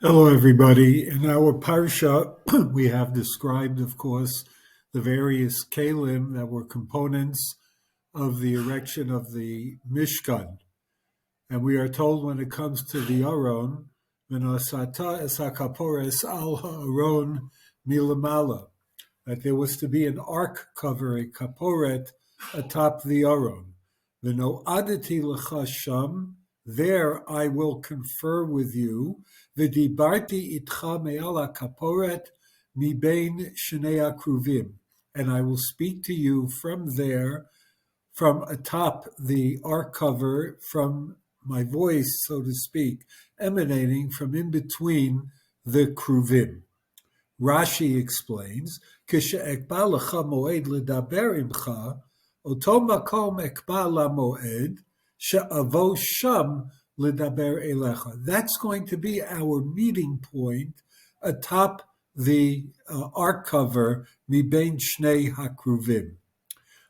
Hello, everybody. In our parsha, we have described, of course, the various kalim that were components of the erection of the Mishkan. And we are told when it comes to the Aron, "V'nasata es hakapores al ha'aron milamala," that there was to be an ark cover, a kaporet, atop the Aron. V'no aditi l'cha sham, there I will confer with you. V'dibarti itcha me'al kaporet mibein shnei akruvim, and I will speak to you from there, from atop the ark cover, from my voice, so to speak, emanating from in between the kruvim. Rashi explains, "Kishe'ekba lecha moed ledaber imcha, oto makom ekba lamoed, she'avo sham ledaber elecha." That's going to be our meeting point atop the ark cover, mibein shnei hakruvim.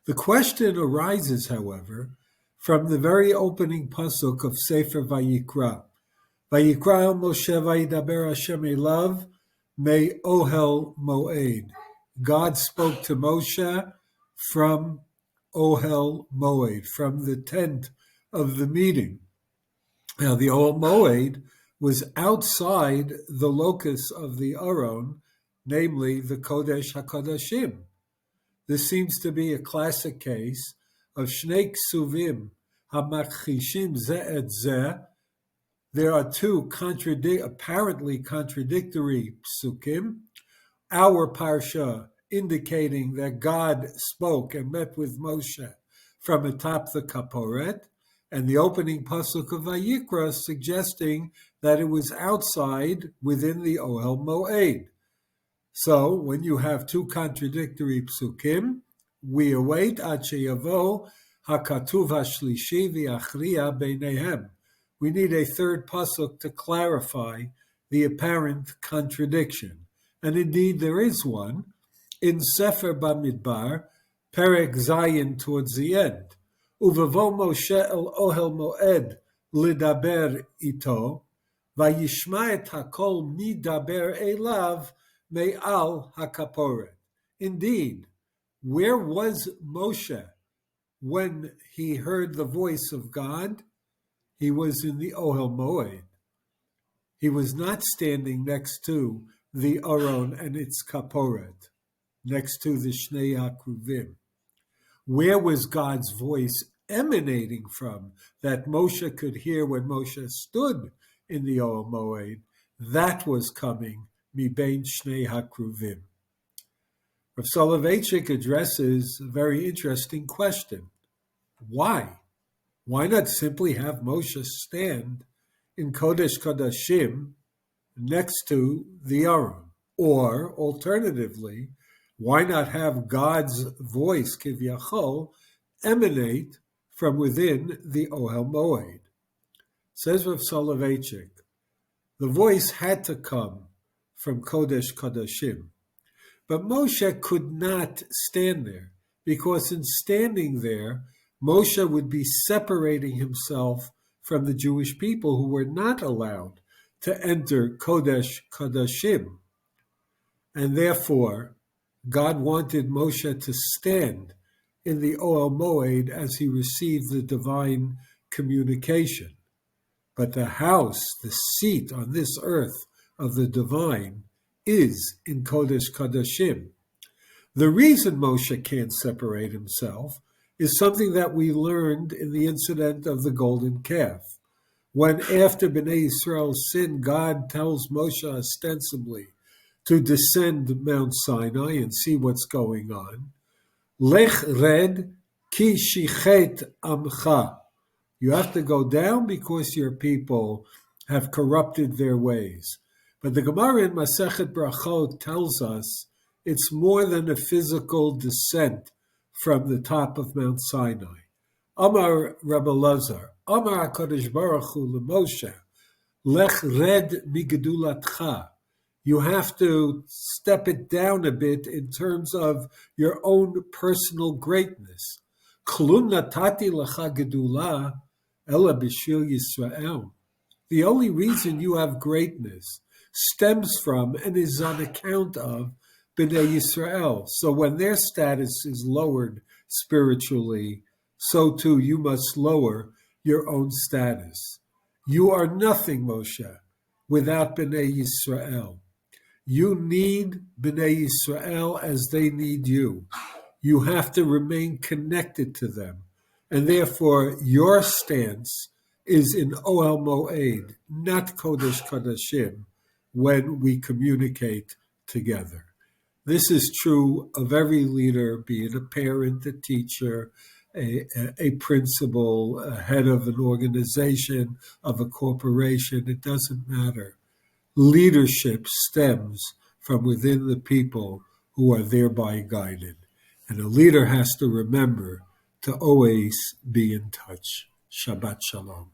The question arises, however, from the very opening pasuk of Sefer Vayikra. Vayikra el Moshe vayidaber Hashem elav me ohel moed. God spoke to Moshe from ohel moed, from the tent of the meeting. Now, the ohel moed was outside the locus of the Aron, namely the Kodesh HaKodashim. This seems to be a classic case of Shnei Ksuvim HaMachishim Ze et Ze. There are two apparently contradictory psukim. Our parsha indicating that God spoke and met with Moshe from atop the kaporet, and the opening pasuk of Vayikra suggesting that it was outside within the Ohel Moed. So when you have two contradictory psukim, we await ad sheyavo hakatuv hashlishi v'achriya beinehem. We need a third pasuk to clarify the apparent contradiction. And indeed there is one in Sefer Bamidbar, Perek Zayin towards the end. Uvavo Moshe el ohel moed lidaber ito, vayishma et hakol midaber elav me'al hakaporet. Indeed, where was Moshe when he heard the voice of God? He was in the Ohel Moed. He was not standing next to the Aron and its kaporet, next to the Shnei HaKruvim. Where was God's voice emanating from that Moshe could hear when Moshe stood in the Ohel Moed? That was coming mibein Shnei HaKruvim. Rav Soloveitchik addresses a very interesting question. Why? Why not simply have Moshe stand in Kodesh Kodashim next to the Aron? Or, alternatively, why not have God's voice, Kivyachol, emanate from within the Ohel Moed? Says Rav Soloveitchik, the voice had to come from Kodesh Kodashim. But Moshe could not stand there, because in standing there, Moshe would be separating himself from the Jewish people who were not allowed to enter Kodesh Kodashim. And therefore, God wanted Moshe to stand in the Ohel Moed as he received the divine communication. But the house, the seat on this earth of the divine, is in Kodesh Kodashim. The reason Moshe can't separate himself is something that we learned in the incident of the golden calf. When after Bnei Yisrael sinned, God tells Moshe ostensibly to descend Mount Sinai and see what's going on. Lech red ki shichet amcha. You have to go down because your people have corrupted their ways. But the Gemara in Masechet Brachot tells us it's more than a physical descent from the top of Mount Sinai. Amar Rabbi Lazar, Amar HaKadosh Baruch Hu LeMoshe, Lech red migedulatcha. You have to step it down a bit in terms of your own personal greatness. Klum natati lecha gedula ela b'shil Yisrael. The only reason you have greatness, stems from and is on account of Bnei Yisrael. So when their status is lowered spiritually, so too you must lower your own status. You are nothing, Moshe, without Bnei Yisrael. You need Bnei Yisrael as they need you. You have to remain connected to them. And therefore, your stance is in Ohel Moed, not Kodesh Kodashim, when we communicate together. This is true of every leader, be it a parent, a teacher, a principal, a head of an organization, of a corporation. It doesn't matter. Leadership stems from within the people who are thereby guided. And a leader has to remember to always be in touch. Shabbat Shalom.